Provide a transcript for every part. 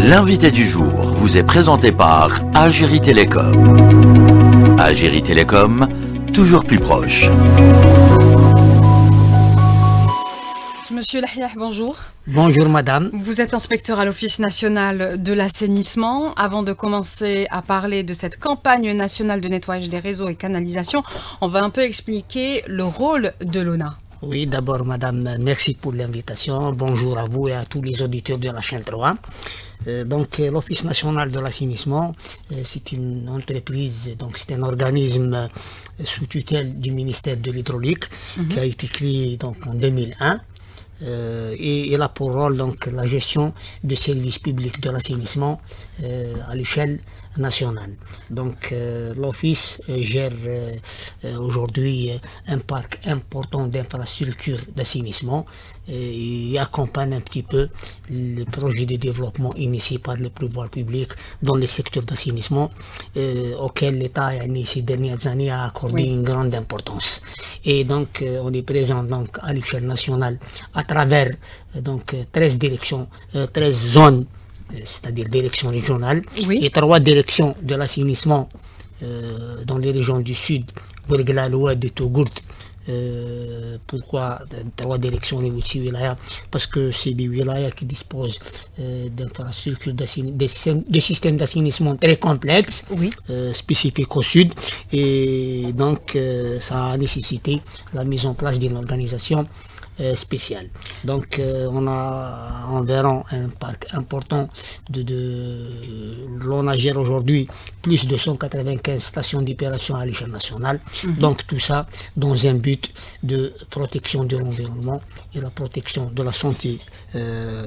L'invité du jour vous est présenté par Algérie Télécom. Algérie Télécom, toujours plus proche. Monsieur Lahliah, bonjour. Bonjour madame. Vous êtes inspecteur à l'Office national de l'assainissement. Avant de commencer à parler de cette campagne nationale de nettoyage des réseaux et canalisations, on va un peu expliquer le rôle de l'ONA. Oui, d'abord madame, merci pour l'invitation. Bonjour à vous et à tous les auditeurs de la chaîne 3. Donc l'Office national de l'assainissement, c'est une entreprise, donc c'est un organisme sous tutelle du ministère de l'hydraulique qui a été créé donc en 2001. Et il a pour rôle donc la gestion des services publics de l'assainissement à l'échelle nationale. Donc l'office gère aujourd'hui un parc important d'infrastructures d'assainissement et accompagne un petit peu le projet de développement initié par le pouvoir public dans le secteur d'assainissement auquel l'État ces dernières années a accordé une grande importance. Et donc on est présent donc à l'échelle nationale à travers donc 13 directions, 13 zones, c'est-à-dire directions régionales, et 3 directions de l'assainissement dans les régions du Sud, Ouergla, Oued et Togourt. Pourquoi 3 directions au niveau de ces wilayas? Parce que c'est des wilayas qui disposent d'infrastructures, de systèmes d'assainissement très complexes, spécifiques au Sud, et donc ça a nécessité la mise en place d'une organisation spéciale. Donc on a environ un parc important l'on gère aujourd'hui plus de 195 stations d'opération à l'échelle nationale. Donc tout ça dans un but de protection de l'environnement et la protection de la santé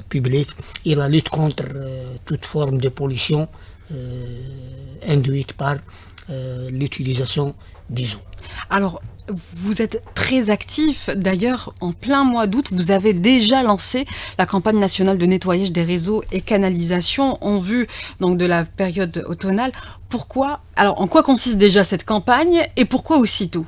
publique et la lutte contre toute forme de pollution induite par l'utilisation des eaux. Alors, vous êtes très actif. D'ailleurs, en plein mois d'août, vous avez déjà lancé la campagne nationale de nettoyage des réseaux et canalisations en vue donc, de la période automnale. Pourquoi? Alors, en quoi consiste déjà cette campagne et pourquoi aussitôt?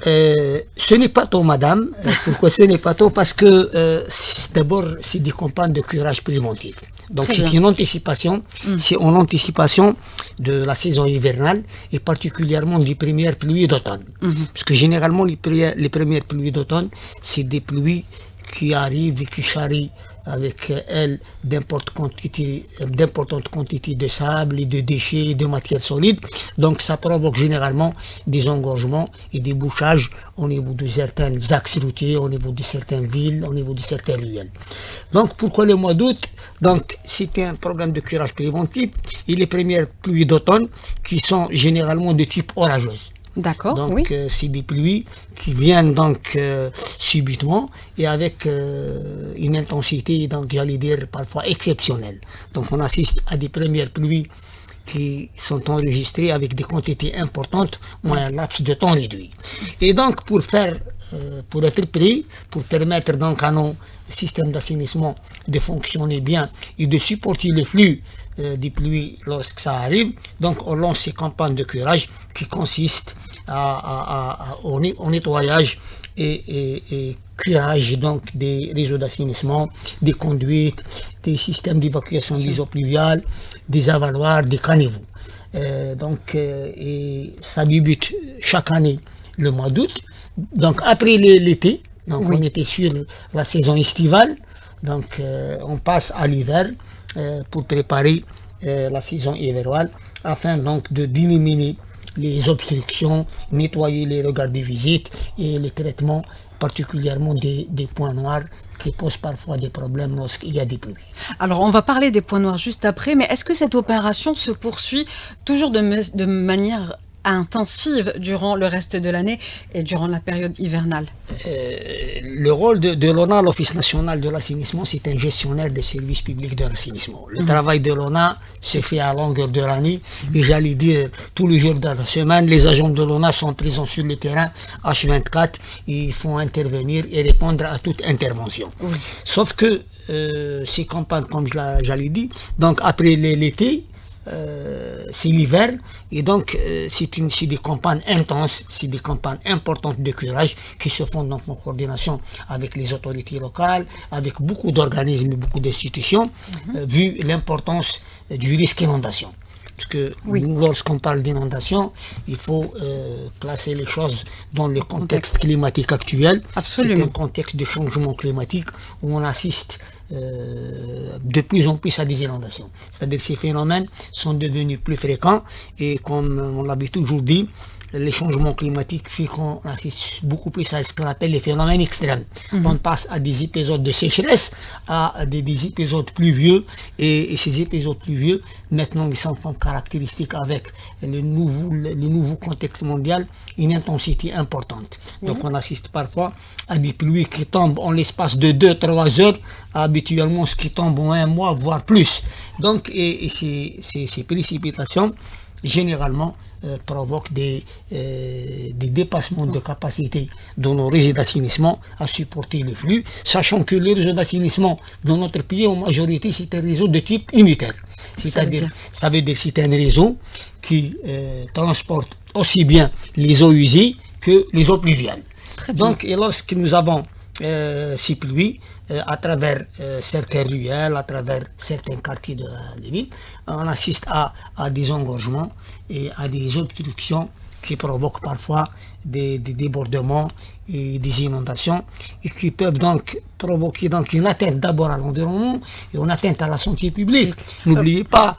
Ce n'est pas tôt, madame. Pourquoi ce n'est pas tôt? Parce que d'abord, c'est des campagnes de curage préventif. Donc c'est une anticipation, c'est en anticipation de la saison hivernale et particulièrement des premières pluies d'automne. Parce que généralement les premières pluies d'automne, c'est des pluies qui arrivent et qui charrient avec elles d'importantes quantités de sable et de déchets et de matières solides. Donc ça provoque généralement des engorgements et des bouchages au niveau de certains axes routiers, au niveau de certaines villes, au niveau de certaines ruelles. Donc pourquoi le mois d'août? Donc c'est un programme de curage préventif et les premières pluies d'automne qui sont généralement de type orageuse. D'accord. Donc c'est des pluies qui viennent donc subitement et avec une intensité, donc j'allais dire parfois exceptionnelle. Donc on assiste à des premières pluies qui sont enregistrées avec des quantités importantes en un laps de temps réduit. Et donc pour être prêt, pour permettre donc à nos systèmes d'assainissement de fonctionner bien et de supporter le flux des pluies lorsque ça arrive, donc on lance ces campagnes de curage qui consistent au nettoyage et curage donc des réseaux d'assainissement, des conduites, des systèmes d'évacuation des eaux pluviales, des avaloirs, des caniveaux. Et ça débute chaque année le mois d'août. Donc après l'été, donc on était sur la saison estivale, donc on passe à l'hiver pour préparer la saison hivernale afin donc d'éliminer les obstructions, nettoyer les regards de visite et le traitement particulièrement des points noirs qui posent parfois des problèmes lorsqu'il y a des pluies. Alors on va parler des points noirs juste après, mais est-ce que cette opération se poursuit toujours de manière intensive durant le reste de l'année et durant la période hivernale? Le rôle de l'ONA, l'Office national de l'assainissement, c'est un gestionnaire des services publics de l'assainissement. Le travail de l'ONA se fait à longueur de l'année et j'allais dire tous les jours de la semaine, les agents de l'ONA sont présents sur le terrain H24 et ils font intervenir et répondre à toute intervention. Sauf que ces campagnes, comme j'allais dire, donc après l'été, c'est l'hiver, et donc c'est des campagnes intenses, c'est des campagnes importantes de curage qui se font donc en coordination avec les autorités locales, avec beaucoup d'organismes, beaucoup d'institutions, vu l'importance du risque inondation. Parce que lorsqu'on parle d'inondation, il faut placer les choses dans le contexte climatique actuel. Absolument. C'est un contexte de changement climatique où on assiste de plus en plus à des inondations. C'est-à-dire que ces phénomènes sont devenus plus fréquents et comme on l'avait toujours dit, les changements climatiques font qu'on assiste beaucoup plus à ce qu'on appelle les phénomènes extrêmes. On passe à des épisodes de sécheresse, à des épisodes pluvieux, et ces épisodes pluvieux, maintenant, ils sont en caractéristique avec le nouveau contexte mondial, une intensité importante. Donc on assiste parfois à des pluies qui tombent en l'espace de 2-3 heures, habituellement ce qui tombe en un mois, voire plus. Donc, et ces précipitations, généralement, provoque des dépassements de capacité dans nos réseaux d'assainissement à supporter le flux, sachant que le réseau d'assainissement dans notre pays, en majorité, c'est un réseau de type unitaire. C'est-à-dire, ça veut dire que c'est un réseau qui transporte aussi bien les eaux usées que les eaux pluviales. Donc, et lorsque nous avons ces pluies à travers certaines ruelles, à travers certains quartiers de la ville, on assiste à des engorgements et à des obstructions qui provoquent parfois des débordements et des inondations et qui peuvent donc provoquer donc une atteinte d'abord à l'environnement et une atteinte à la santé publique. N'oubliez pas,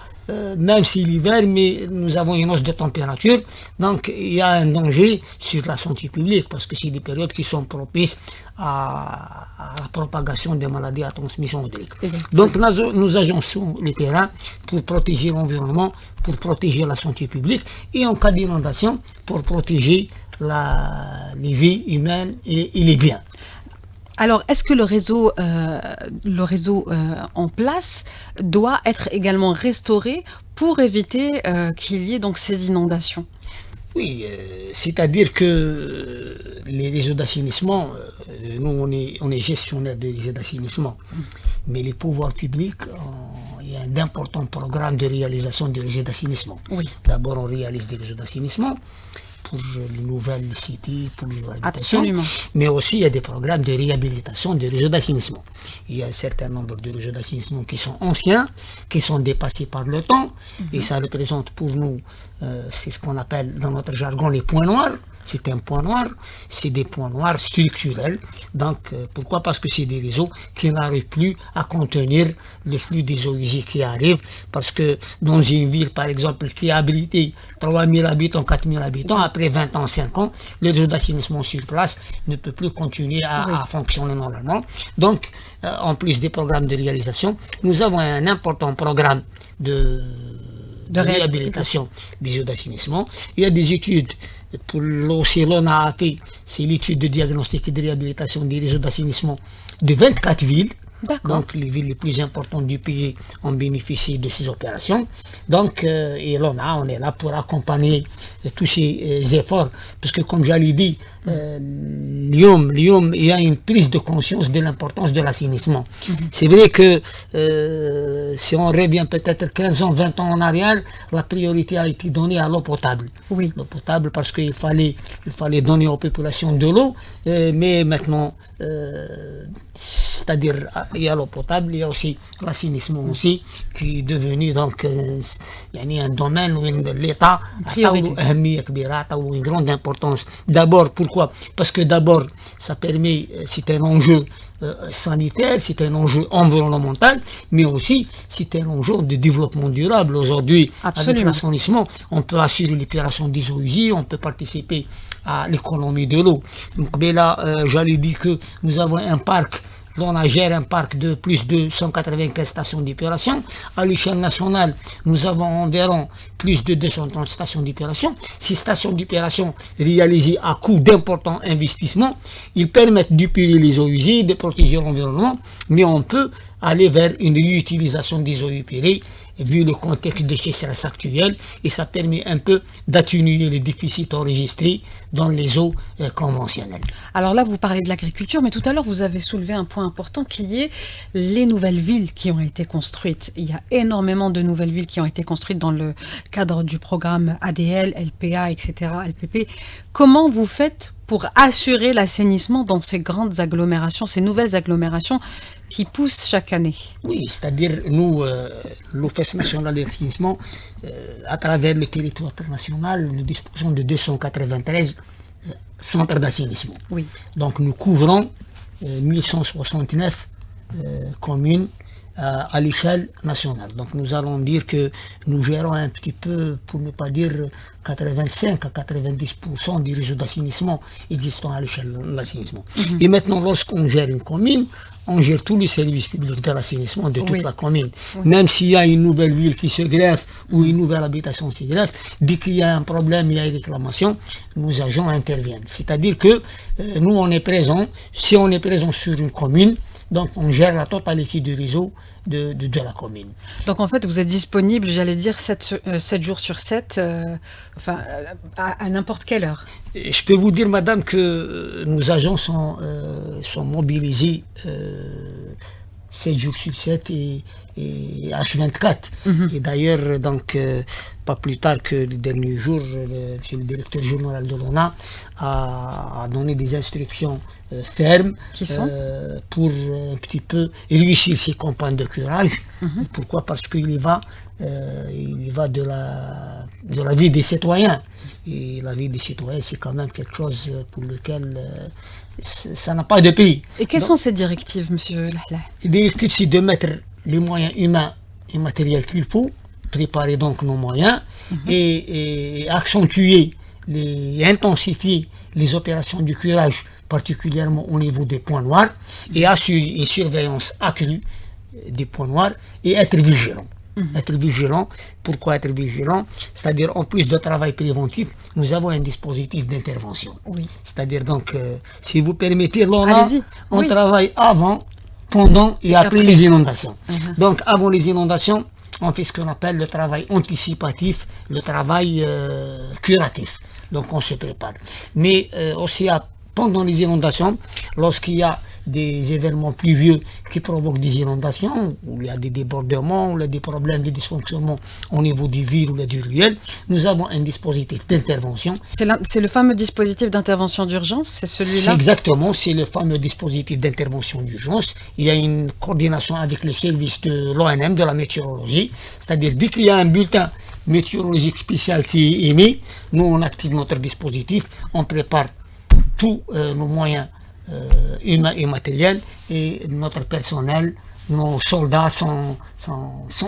même si l'hiver, mais nous avons une hausse de température, donc il y a un danger sur la santé publique parce que c'est des périodes qui sont propices à la propagation des maladies à transmission hydrique. Donc nous agençons le terrain pour protéger l'environnement, pour protéger la santé publique et en cas d'inondation pour protéger les vies humaines et les biens. Alors, est-ce que le réseau en place doit être également restauré pour éviter qu'il y ait donc ces inondations? Oui, c'est-à-dire que les réseaux d'assainissement, nous on est gestionnaire des réseaux d'assainissement, mais les pouvoirs publics, il y a d'importants programmes de réalisation des réseaux d'assainissement. Oui. D'abord, on réalise des réseaux d'assainissement pour les nouvelles cités, pour les habitations. Absolument. Mais aussi il y a des programmes de réhabilitation des réseaux d'assainissement. Il y a un certain nombre de réseaux d'assainissement qui sont anciens, qui sont dépassés par le temps, et ça représente pour nous, c'est ce qu'on appelle dans notre jargon les points noirs. C'est un point noir, c'est des points noirs structurels. Donc, pourquoi? Parce que c'est des réseaux qui n'arrivent plus à contenir le flux des eaux usées qui arrivent. Parce que dans une ville, par exemple, qui a habilité 3000 habitants, 4000 habitants, après 20 ans, 5 ans, le réseau d'assainissement sur place ne peut plus continuer à fonctionner normalement. Donc, en plus des programmes de réalisation, nous avons un important programme de réhabilitation des réseaux d'assainissement. Il y a des études. Pour l'ONA a fait, c'est l'étude de diagnostic et de réhabilitation des réseaux d'assainissement de 24 villes. Donc les villes les plus importantes du pays ont bénéficié de ces opérations. Donc, et l'ONA, on est là pour accompagner tous ces efforts, parce que comme j'allais dit, Lyon, il y a une prise de conscience de l'importance de l'assainissement. C'est vrai que si on revient peut-être 15 ans, 20 ans en arrière, la priorité a été donnée à l'eau potable. Oui. L'eau potable parce qu'il fallait donner aux populations de l'eau, mais maintenant, c'est-à-dire il y a l'eau potable, il y a aussi l'assainissement aussi, qui est devenu donc un domaine où l'État a une grande importance. D'abord, pourquoi? Parce que d'abord, ça permet, c'est un enjeu sanitaire, c'est un enjeu environnemental, mais aussi c'est un enjeu de développement durable. Aujourd'hui, avec l'assainissement, on peut assurer l'épuration des eaux usées, on peut participer à l'économie de l'eau. Donc là, j'allais dire que nous avons un parc. On gère un parc de plus de 195 stations d'épuration. À l'échelle nationale, nous avons environ plus de 230 stations d'épuration. Ces stations d'épuration réalisées à coût d'importants investissements, ils permettent d'épurer les eaux usées, de protéger l'environnement, mais on peut aller vers une réutilisation des eaux usées, vu le contexte de sécheresse actuel, et ça permet un peu d'atténuer les déficits enregistrés dans les eaux conventionnelles. Alors là, vous parlez de l'agriculture, mais tout à l'heure, vous avez soulevé un point important qui est les nouvelles villes qui ont été construites. Il y a énormément de nouvelles villes qui ont été construites dans le cadre du programme ADL, LPA, etc., LPP. Comment vous faites pour assurer l'assainissement dans ces grandes agglomérations, ces nouvelles agglomérations qui poussent chaque année? Oui, c'est-à-dire nous, l'Office national d'assainissement, à travers le territoire national, nous disposons de 293 centres d'assainissement. Oui. Donc nous couvrons 1169 communes à l'échelle nationale. Donc nous allons dire que nous gérons un petit peu, pour ne pas dire 85 à 90% du réseau d'assainissement existant à l'échelle de l'assainissement. Et maintenant, lorsqu'on gère une commune, on gère tous les services publics de l'assainissement de toute la commune. Même s'il y a une nouvelle ville qui se greffe ou une nouvelle habitation se greffe, dès qu'il y a un problème, il y a une réclamation, nos agents interviennent. C'est-à-dire que nous, on est présent, si on est présent sur une commune, donc on gère la totalité du réseau de la commune. Donc en fait, vous êtes disponible, j'allais dire, 7 jours sur 7, à n'importe quelle heure. Je peux vous dire, madame, que nos agents sont mobilisés 7 jours sur 7 et H24. Et d'ailleurs, donc, pas plus tard que le dernier jour, monsieur le directeur général de l'ONA a donné des instructions fermes pour un petit peu réussir ces campagnes de curage. Pourquoi? Parce qu'il y va de la vie des citoyens. Et la vie des citoyens, c'est quand même quelque chose pour lequel ça n'a pas de prix. Et quelles sont ces directives, monsieur Lahla? Les directives, c'est de mettre les moyens humains et matériels qu'il faut, préparer donc nos moyens et accentuer et intensifier les opérations de curage, particulièrement au niveau des points noirs, et assurer une surveillance accrue des points noirs et être vigilant. Être vigilant. Pourquoi être vigilant? C'est-à-dire, en plus de travail préventif, nous avons un dispositif d'intervention. Oui. C'est-à-dire, donc, si vous permettez, Laura, on travaille avant, pendant et après les inondations. Donc, avant les inondations, on fait ce qu'on appelle le travail anticipatif, le travail curatif. Donc, on se prépare. Mais aussi, pendant les inondations, lorsqu'il y a des événements pluvieux qui provoquent des inondations, où il y a des débordements, où il y a des problèmes de dysfonctionnement au niveau du ville ou du ruelle, nous avons un dispositif d'intervention. C'est le fameux dispositif d'intervention d'urgence, c'est celui-là? Exactement, c'est le fameux dispositif d'intervention d'urgence. Il y a une coordination avec le service de l'ONM, de la météorologie, c'est-à-dire dès qu'il y a un bulletin météorologique spécial qui est émis, nous on active notre dispositif, on prépare tous nos moyens humains et matériels, et notre personnel, nos soldats sont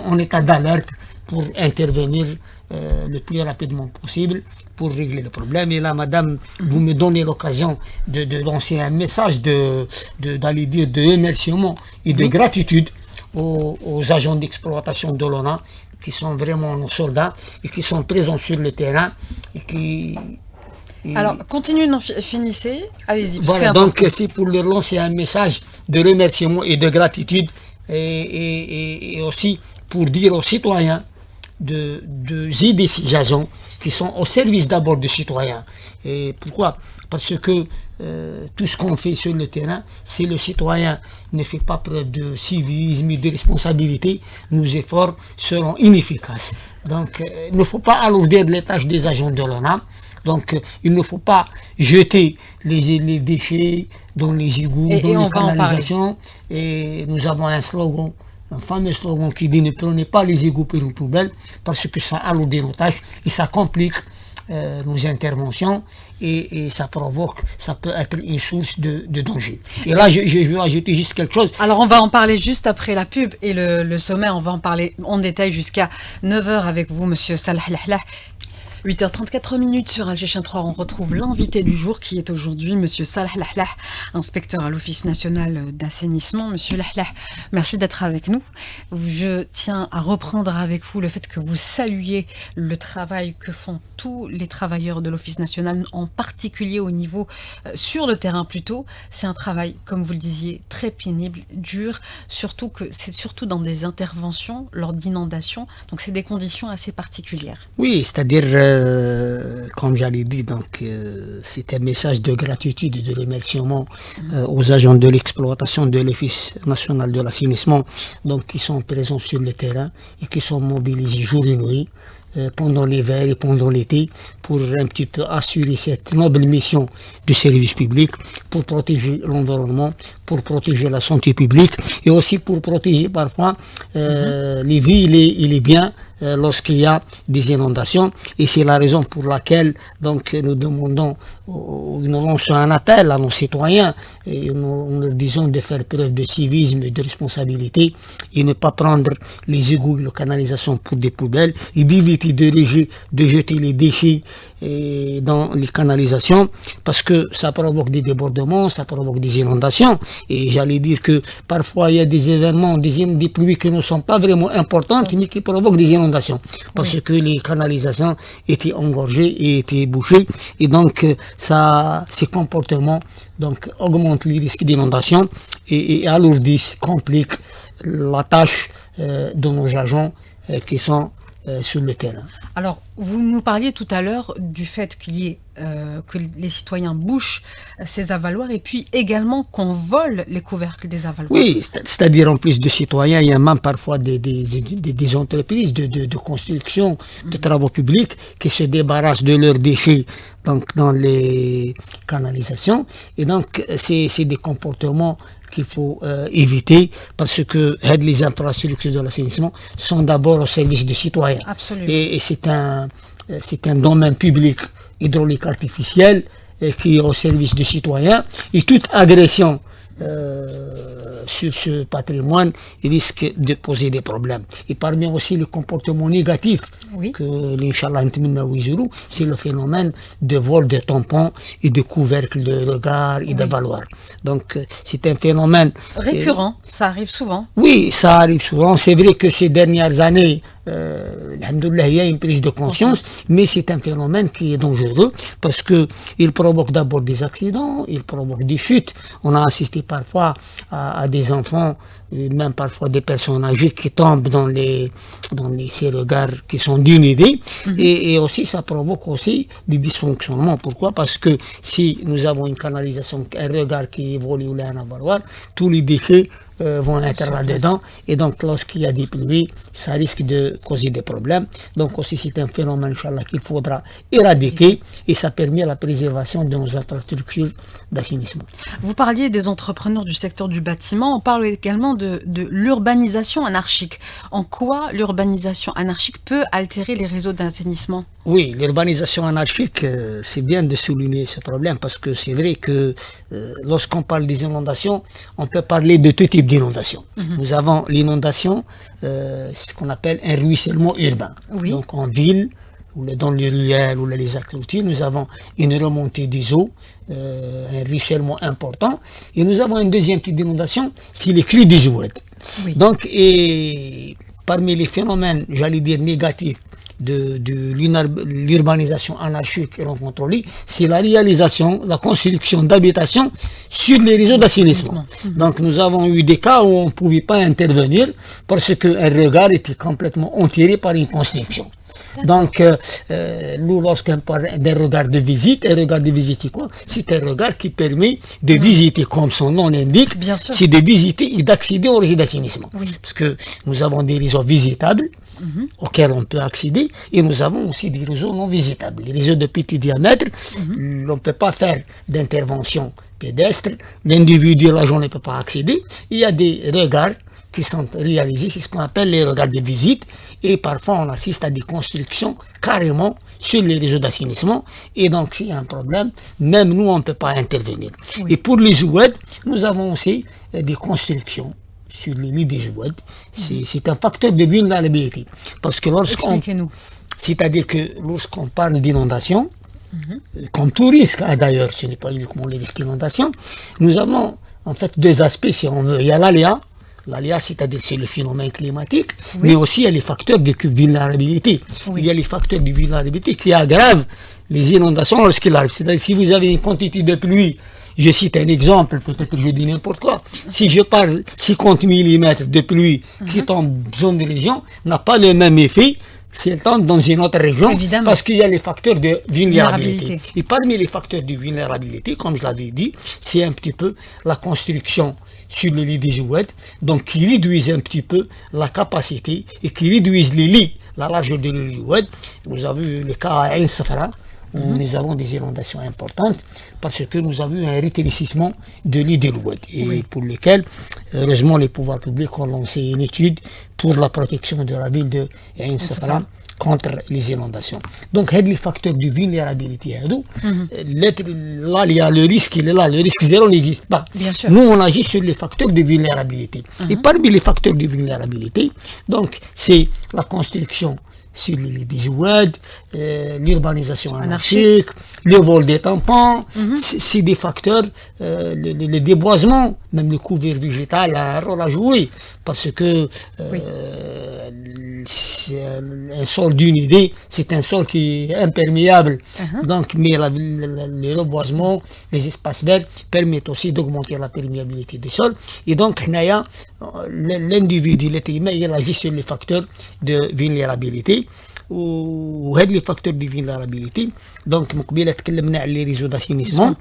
en état d'alerte pour intervenir le plus rapidement possible pour régler le problème. Et là, madame, vous me donnez l'occasion de lancer un message d'aller dire de remerciement et de gratitude aux agents d'exploitation de l'ONA qui sont vraiment nos soldats et qui sont présents sur le terrain et qui... Alors, continuez, finissez, allez-y. Voilà, donc c'est pour leur lancer un message de remerciement et de gratitude et aussi pour dire aux citoyens d'aider ces agents qui sont au service d'abord des citoyens. Et pourquoi? Parce que tout ce qu'on fait sur le terrain, si le citoyen ne fait pas preuve de civisme et de responsabilité, nos efforts seront inefficaces. Donc, il ne faut pas alourdir les tâches des agents de l'ONA. Donc, il ne faut pas jeter les déchets dans les égouts, dans les canalisations. Et nous avons un slogan, un fameux slogan qui dit « Ne prenez pas les égouts pour une poubelle » parce que ça alourdit nos tâches et ça complique nos interventions et ça peut être une source de danger. Et là, je veux ajouter juste quelque chose. Alors, on va en parler juste après la pub et le sommaire, on va en parler en détail jusqu'à 9h avec vous, monsieur Salah Lahla. 8h34 sur Alger 3, on retrouve l'invité du jour qui est aujourd'hui Monsieur Salah Lahlah, inspecteur à l'Office national d'assainissement. Monsieur Lahlah, merci d'être avec nous. Je tiens à reprendre avec vous le fait que vous saluiez le travail que font tous les travailleurs de l'Office national, en particulier au niveau sur le terrain plutôt. C'est un travail, comme vous le disiez, très pénible, dur, surtout que c'est surtout dans des interventions lors d'inondations, donc c'est des conditions assez particulières. Oui, c'est-à-dire, comme j'allais dire, c'est un message de gratitude et de remerciement aux agents de l'exploitation de l'Office national de l'assainissement, donc qui sont présents sur le terrain et qui sont mobilisés jour et nuit pendant l'hiver et pendant l'été pour un petit peu assurer cette noble mission du service public, pour protéger l'environnement, pour protéger la santé publique et aussi pour protéger parfois les vies et les biens lorsqu'il y a des inondations. Et c'est la raison pour laquelle donc nous demandons, nous lançons un appel à nos citoyens et nous leur disons de faire preuve de civisme et de responsabilité et ne pas prendre les égouts et les canalisations pour des poubelles et d'éviter de jeter les déchets dans les canalisations, parce que ça provoque des débordements, ça provoque des inondations. Et j'allais dire que parfois il y a des événements, des pluies qui ne sont pas vraiment importantes, mais qui provoquent des inondations, parce que les canalisations étaient engorgées et étaient bouchées, et donc ces comportements donc augmentent les risques d'inondation et alourdissent, compliquent la tâche de nos agents qui sont sur le terrain. Alors, vous nous parliez tout à l'heure du fait qu'il y ait, que les citoyens bouchent ces avaloirs et puis également qu'on vole les couvercles des avaloirs. Oui, c'est-à-dire en plus de citoyens, il y a même parfois des entreprises de construction, de travaux publics qui se débarrassent de leurs déchets donc, dans les canalisations. Et donc, c'est des comportements qu'il faut éviter, parce que les infrastructures de l'assainissement sont d'abord au service des citoyens. Absolument. Et c'est un domaine public hydraulique artificiel qui est au service des citoyens, et toute agression sur ce patrimoine risque de poser des problèmes. Et parmi aussi les comportements négatifs que l'Inch'Allah c'est le phénomène de vol de tampons et de couvercles de regard et d'avaloir. Donc c'est un phénomène récurrent, ça arrive souvent. Oui, ça arrive souvent. C'est vrai que ces dernières années, alhamdoulilah, il y a une prise de conscience, mais c'est un phénomène qui est dangereux parce qu'il provoque d'abord des accidents, il provoque des chutes. On a assisté parfois à des enfants, et même parfois des personnes âgées qui tombent dans ces regards qui sont dénudés, et aussi ça provoque aussi du dysfonctionnement. Pourquoi? Parce que si nous avons une canalisation, un regard qui évolue ou un avaloir, tous les déchets vont être là-dedans, et donc lorsqu'il y a des pluies, ça risque de causer des problèmes. Donc aussi c'est un phénomène, Inch'Allah, qu'il faudra éradiquer, et ça permet la préservation de nos infrastructures d'assainissement. Vous parliez des entrepreneurs du secteur du bâtiment, on parle également de l'urbanisation anarchique. En quoi l'urbanisation anarchique peut altérer les réseaux d'assainissement? Oui, l'urbanisation anarchique, c'est bien de souligner ce problème, parce que c'est vrai que lorsqu'on parle des inondations, on peut parler de tout type d'inondation. Nous avons l'inondation, ce qu'on appelle un ruissellement urbain. Donc en ville, ou dans les ruelles ou les axes routiers, nous avons une remontée des eaux, un ruissellement important, et nous avons une deuxième type d'inondation, c'est les crues des eaux. Donc, et parmi les phénomènes, j'allais dire négatifs, de l'urbanisation anarchique et non contrôlée, c'est la réalisation, la construction d'habitations sur les réseaux d'assainissement. Donc nous avons eu des cas où on ne pouvait pas intervenir parce qu'un regard était complètement enterré par une construction. Donc, nous, lorsqu'on parle d'un regard de visite, un regard de visite, c'est quoi? C'est un regard qui permet de visiter, comme son nom l'indique, c'est de visiter et d'accéder au réseau d'assainissement. Parce que nous avons des réseaux visitables auxquels on peut accéder, et nous avons aussi des réseaux non visitables. Les réseaux de petit diamètre, on ne peut pas faire d'intervention pédestre, l'individu, l'agent ne peut pas accéder. Il y a des regards qui sont réalisés, c'est ce qu'on appelle les regards de visite, et parfois on assiste à des constructions carrément sur les réseaux d'assainissement, et donc s'il y a un problème, même nous on ne peut pas intervenir. Et pour les oued, nous avons aussi des constructions sur les lits des oued. C'est un facteur de vulnérabilité, parce que lorsqu'on... Expliquez-nous. C'est-à-dire que lorsqu'on parle d'inondation, comme tout risque, hein, d'ailleurs, ce n'est pas uniquement les risques d'inondation, nous avons en fait deux aspects, si on veut. Il y a l'aléa. L'aléa, c'est-à-dire c'est le phénomène climatique, mais aussi il y a les facteurs de vulnérabilité. Il y a les facteurs de vulnérabilité qui aggravent les inondations lorsqu'il arrive. C'est-à-dire si vous avez une quantité de pluie, je cite un exemple, peut-être je dis n'importe quoi, si je parle 50 mm de pluie qui tombe en zone de région, n'a pas le même effet si elle tombe dans une autre région, évidemment, parce qu'il y a les facteurs de vulnérabilité. Et parmi les facteurs de vulnérabilité, comme je l'avais dit, c'est un petit peu la construction sur le lit des oued, donc qui réduisent un petit peu la capacité et qui réduisent les lits, la largeur de l'île oued. Nous avons eu le cas à Ain Safra, où nous avons des inondations importantes parce que nous avons eu un rétrécissement de l'île de l'Oued et pour lequel, heureusement, les pouvoirs publics ont lancé une étude pour la protection de la ville de Ain Safra contre les inondations. Donc, il y a les facteurs de vulnérabilité. Là, il y a le risque, il est là, le risque zéro n'existe pas. Nous, on agit sur les facteurs de vulnérabilité. Et parmi les facteurs de vulnérabilité, donc, c'est la construction sur les oued, l'urbanisation anarchique, le vol des tampons, c'est des facteurs, le déboisement, même le couvert végétal a un rôle à jouer, parce que un sol dunidé, c'est un sol qui est imperméable, donc, mais le reboisement, les espaces verts permettent aussi d'augmenter la perméabilité du sol, et donc l'individu, l'être humain, il agit sur les facteurs de vulnérabilité. وهاد لي فاكتور دي فيلارابيليتي دونك مقبله تكلمنا على لي ريزو d'assainissement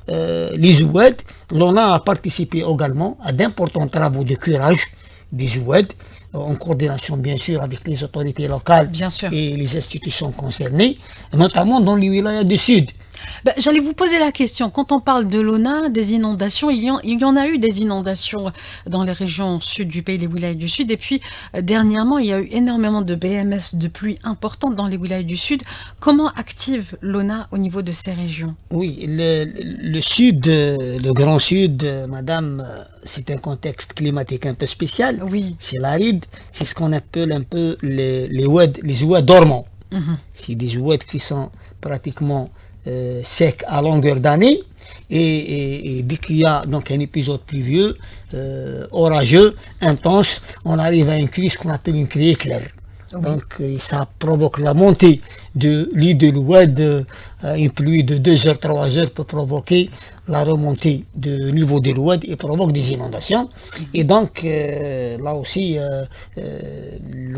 les oued l'on a participé également à d'importants travaux de curage des oued en coordination bien sûr avec les autorités locales et les institutions concernées, notamment dans les wilayas du sud. J'allais vous poser la question, quand on parle de l'ONA, des inondations, il y en a eu des inondations dans les régions sud du pays, les wilayas du sud, et puis dernièrement, il y a eu énormément de BMS de pluie importantes dans les wilayas du sud. Comment active l'ONA au niveau de ces régions? Oui, le sud, le grand sud, madame, c'est un contexte climatique un peu spécial. Oui. C'est l'aride, c'est ce qu'on appelle un peu les oueds dormants. C'est des oueds qui sont pratiquement sec à longueur d'année et dès qu'il y a donc un épisode pluvieux, orageux, intense, on arrive à une crise qu'on appelle une crise éclair. Donc ça provoque la montée de l'île de l'Oued, une pluie de 2 heures, 3 heures peut provoquer la remontée du niveau de l'Oued et provoque des inondations. Et donc là aussi,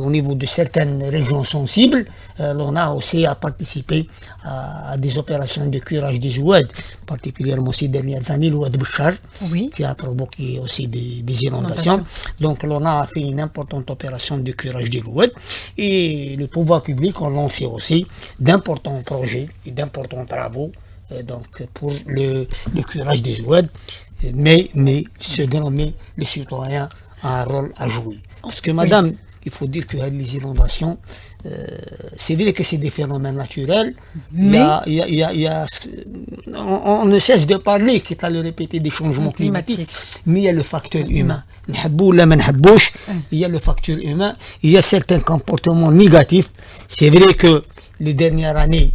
au niveau de certaines régions sensibles, l'on a aussi à participer à des opérations de curage des Oued, particulièrement ces dernières années, l'Oued Bouchar, qui a provoqué aussi des inondations. Donc l'on a fait une importante opération de curage des Oued et les pouvoirs publics ont lancé aussi d'importants projets et d'importants travaux donc pour le curage des oued, mais le citoyen a un rôle à jouer. Parce que madame, il faut dire que les inondations, c'est vrai que c'est des phénomènes naturels, mais on ne cesse de parler, quitte à le répéter, des changements climatiques, mais il y a le facteur humain. Il y a le facteur humain, il y a certains comportements négatifs. C'est vrai que les dernières années,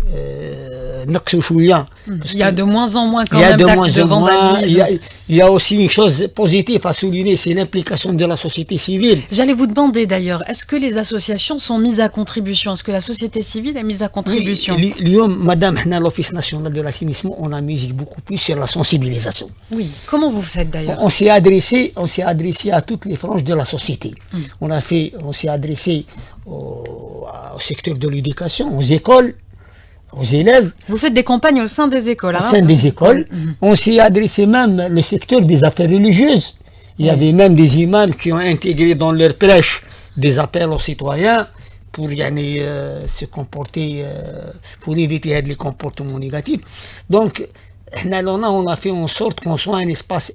il y a de moins en moins quand même d'actes de vandalisme. Il y a aussi une chose positive à souligner, c'est l'implication de la société civile. J'allais vous demander d'ailleurs, est-ce que les associations sont mises à contribution? Est-ce que la société civile est mise à contribution? Madame, l'Office national de l'assainissement, on a misé beaucoup plus sur la sensibilisation. Oui, comment vous faites d'ailleurs? On s'est adressé à toutes les franges de la société. On s'est adressé au secteur de l'éducation, aux écoles, aux élèves. Vous faites des campagnes au sein des écoles. Au sein des écoles. On s'est adressé même au secteur des affaires religieuses. Il y avait même des imams qui ont intégré dans leur prêche des appels aux citoyens pour se comporter, pour éviter les comportements négatifs. Donc, on a fait en sorte qu'on soit un espace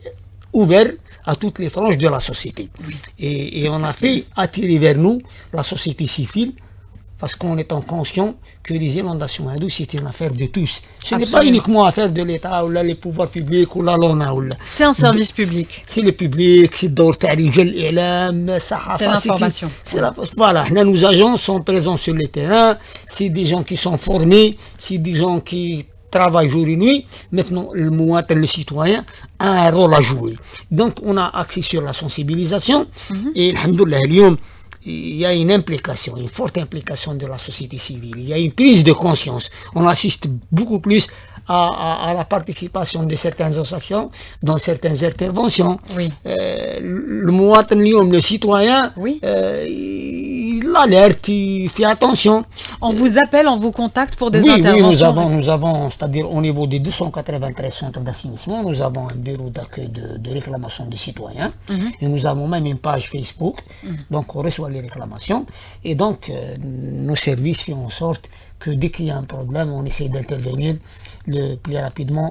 ouvert à toutes les franges de la société. Et on a fait attirer vers nous la société civile, parce qu'en étant conscient que les inondations hindoues, c'est une affaire de tous. Ce n'est pas Absolument. uniquement affaire de l'État, ou là, les pouvoirs publics, ou là, l'ONA, ou là. C'est un service public. C'est le public, c'est d'or تعريج الإعلام صحافة, C'est l'information. Voilà, là, nos agents sont présents sur le terrain, c'est des gens qui sont formés, c'est des gens qui travaillent jour et nuit. Maintenant, le citoyen a un rôle à jouer. Donc, on a axé sur la sensibilisation et alhamdoulilah, اليوم, il y a une implication, une forte implication de la société civile. Il y a une prise de conscience. On assiste beaucoup plus à la participation de certaines associations dans certaines interventions. Oui. Le citoyen, Oui. il alerte, il fait attention. On vous appelle, on vous contacte pour des Oui, interventions. nous avons, c'est-à-dire au niveau des 293 centres d'assainissement, nous avons un bureau d'accueil de réclamation des citoyens. Et nous avons même une page Facebook. Donc, on reçoit les réclamations. Et donc, nos services font en sorte que dès qu'il y a un problème, on essaie d'intervenir le plus rapidement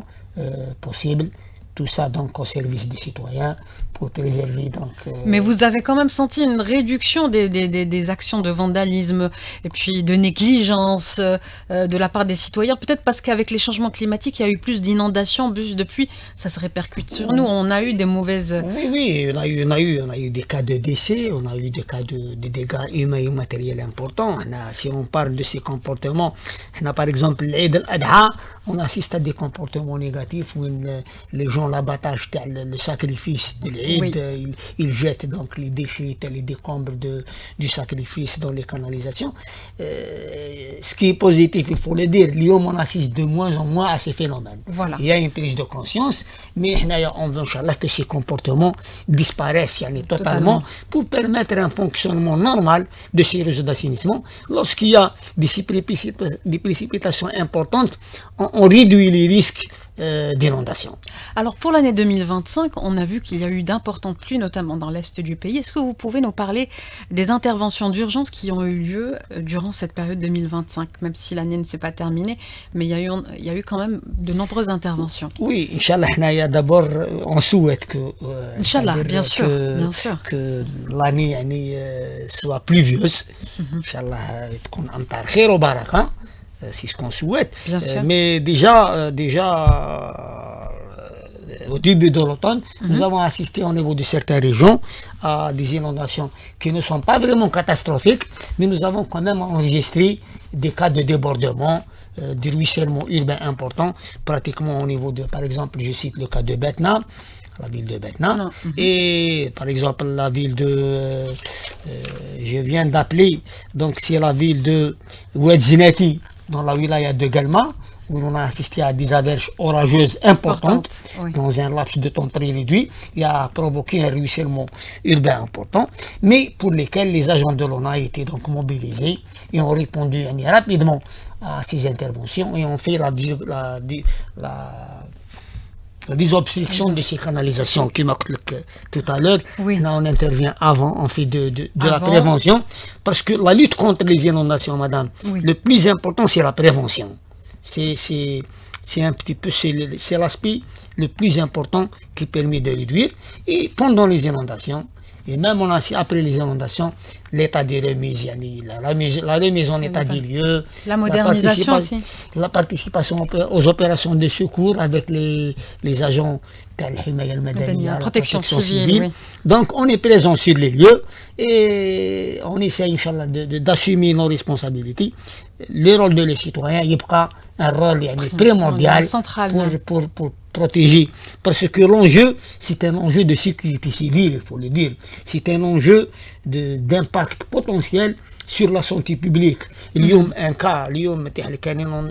possible. Tout ça donc au service des citoyens pour préserver donc. Mais vous avez quand même senti une réduction des actions de vandalisme et puis de négligence de la part des citoyens. Peut-être parce qu'avec les changements climatiques, il y a eu plus d'inondations, plus de pluie. Ça se répercute sur nous. On a eu des mauvaises. Oui, on a eu des cas de décès, on a eu des cas de dégâts humains et matériels importants. Si on parle de ces comportements, on a par exemple l'Eid al-Adha, on assiste à des comportements négatifs où les gens l'abattage, le sacrifice de l'Eid, Oui. ils jettent donc les déchets, les décombres du sacrifice dans les canalisations. Ce qui est positif, il faut le dire, l'homme on assiste de moins en moins à ces phénomènes. Voilà. Il y a une prise de conscience, mais on veut Inch'Allah que ces comportements disparaissent totalement pour permettre un fonctionnement normal de ces réseaux d'assainissement. Lorsqu'il y a des précipitations importantes, on réduit les risques d'inondation. Alors pour l'année 2025, on a vu qu'il y a eu d'importantes pluies, notamment dans l'est du pays. Est-ce que vous pouvez nous parler des interventions d'urgence qui ont eu lieu durant cette période 2025, même si l'année ne s'est pas terminée, mais il y a eu quand même de nombreuses interventions. Oui, Inch'Allah, d'abord, on souhaite que, Inch'Allah, c'est-à-dire bien sûr. que l'année soit pluvieuse. Inch'Allah, qu'on amtar khair wa baraka. C'est ce qu'on souhaite. Bien sûr. Mais déjà au début de l'automne, nous avons assisté au niveau de certaines régions à des inondations qui ne sont pas vraiment catastrophiques, mais nous avons quand même enregistré des cas de débordement, de ruissellement urbain important, pratiquement au niveau de, par exemple, je cite le cas de Betna, la ville de Betna, et par exemple la ville de, je viens d'appeler, donc c'est la ville de Oued-Zinati, dans la wilaya de Galma, où on a assisté à des averses orageuses importantes oui. dans un laps de temps très réduit, et a provoqué un ruissellement urbain important, mais pour lesquels les agents de l'ONA étaient donc mobilisés et ont répondu rapidement à ces interventions et ont fait la désobstruction de ces canalisations qui marquent tout à l'heure. Oui. Là, on intervient avant, on fait de la Avant. prévention, parce que la lutte contre les inondations, madame, Oui. le plus important, c'est la prévention. C'est un petit peu, c'est l'aspect le plus important qui permet de réduire. Et pendant les inondations, et même après les inondations, l'état des remises, la remise en état des lieux, La modernisation aussi. La participation aux opérations de secours avec les agents la protection civile. Oui. Donc on est présent sur les lieux et on essaie, Inch'Allah, d'assumer nos responsabilités. Le rôle de les citoyens, il y a un rôle primordial pour protéger. Parce que l'enjeu, c'est un enjeu de sécurité civile, il faut le dire. C'est un enjeu d'impact potentiel sur la santé publique. Il y a un cas, une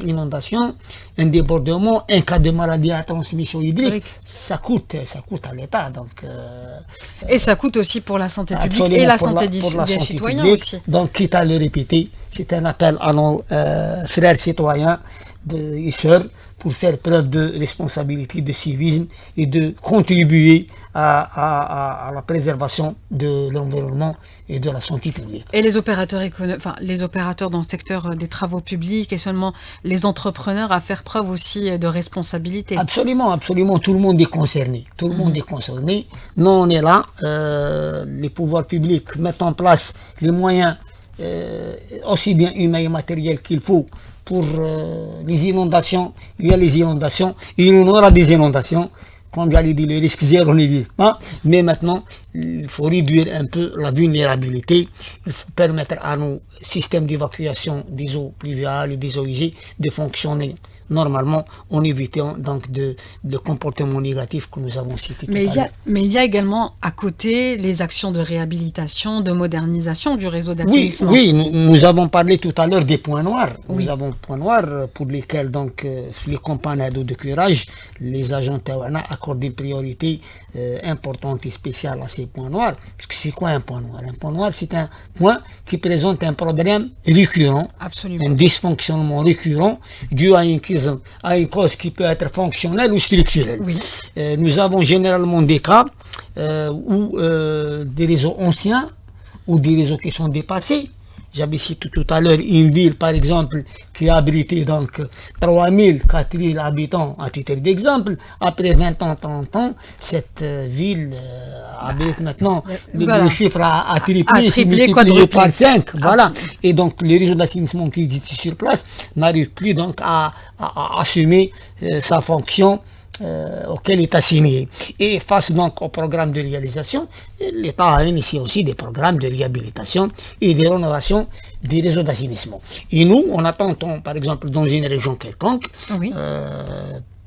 inondation, un débordement, un cas de maladie à transmission hydrique, ça coûte à l'État. Donc, et ça coûte aussi pour la santé publique et la santé des citoyens publique. Aussi. Donc, quitte à le répéter, c'est un appel à nos frères citoyens et sœurs pour faire preuve de responsabilité, de civisme et de contribuer à la préservation de l'environnement et de la santé publique. Et les opérateurs les opérateurs dans le secteur des travaux publics et seulement les entrepreneurs à faire preuve aussi de responsabilité. Absolument, absolument, tout le monde est concerné. Tout le monde est concerné. Nous, on est là, les pouvoirs publics mettent en place les moyens aussi bien humains et matériels qu'il faut pour les inondations. Il y a les inondations, il y en aura des inondations. Comme j'allais dire, le risque zéro n'existe pas, mais maintenant, il faut réduire un peu la vulnérabilité. Il faut permettre à nos systèmes d'évacuation des eaux pluviales et des eaux usées de fonctionner normalement en évitant donc de comportements négatifs que nous avons cités tout à l'heure. Mais il y a également à côté les actions de réhabilitation, de modernisation du réseau d'assainissement. Oui, nous avons parlé tout à l'heure des points noirs. Oui. Nous avons points noirs pour lesquels donc les compagnies d'eau de curage, les agents Tawana accordent une priorité importante et spéciale à ces points noirs. Parce que c'est quoi un point noir? Un point noir, c'est un point qui présente un problème récurrent, Absolument. un dysfonctionnement récurrent dû à une cause qui peut être fonctionnelle ou structurelle. Oui. Nous avons généralement des cas où des réseaux anciens ou des réseaux qui sont dépassés. J'avais cité tout à l'heure une ville, par exemple, qui a abrité donc 3000, 4000 habitants à titre d'exemple. Après 20 ans, 30 ans, cette ville abrite maintenant, voilà, le chiffre a triplé, c'est multiplié quadruplé par 5. Voilà. Et donc, le réseau d'assainissement qui existe sur place n'arrive plus donc à assumer sa fonction auquel est assigné. Et face donc au programme de réalisation, l'État a initié aussi des programmes de réhabilitation et de rénovation des réseaux d'assainissement. Et nous, on attend, par exemple, dans une région quelconque, Oui.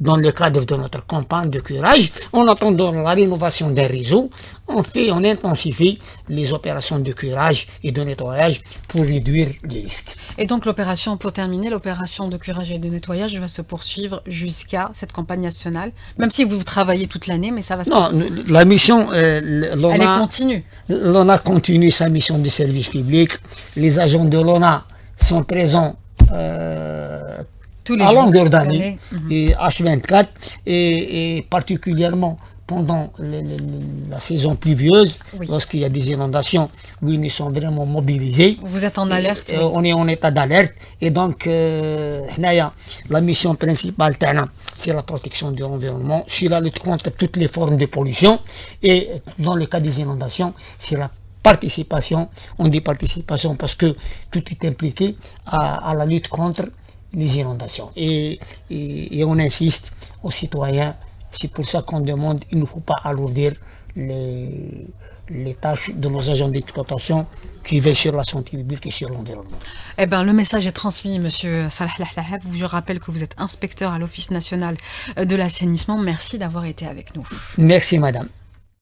dans le cadre de notre campagne de curage, on attend dans la rénovation d'un réseau, on intensifie les opérations de curage et de nettoyage pour réduire les risques. Et donc l'opération, pour terminer, l'opération de curage et de nettoyage va se poursuivre jusqu'à cette campagne nationale, même si vous travaillez toute l'année, mais ça va se poursuivre. Non, la mission, Elle est continue. L'ONA continue sa mission de service public. Les agents de l'ONA sont présents Tous les à jours. longueur d'année, Mhm. et H24, et particulièrement pendant la saison pluvieuse, Oui. lorsqu'il y a des inondations, où ils sont vraiment mobilisés. Vous êtes en alerte. Et, on est en état d'alerte, et donc la mission principale, c'est la protection de l'environnement, c'est la lutte contre toutes les formes de pollution, et dans le cas des inondations, c'est la participation. On dit participation parce que tout est impliqué à la lutte contre les inondations. Et on insiste aux citoyens, c'est pour ça qu'on demande, il ne faut pas alourdir les tâches de nos agents d'exploitation qui veillent sur la santé publique et sur l'environnement. Eh ben, le message est transmis, monsieur Salah Lahlaheb. Je rappelle que vous êtes inspecteur à l'Office national de l'assainissement. Merci d'avoir été avec nous. Merci madame.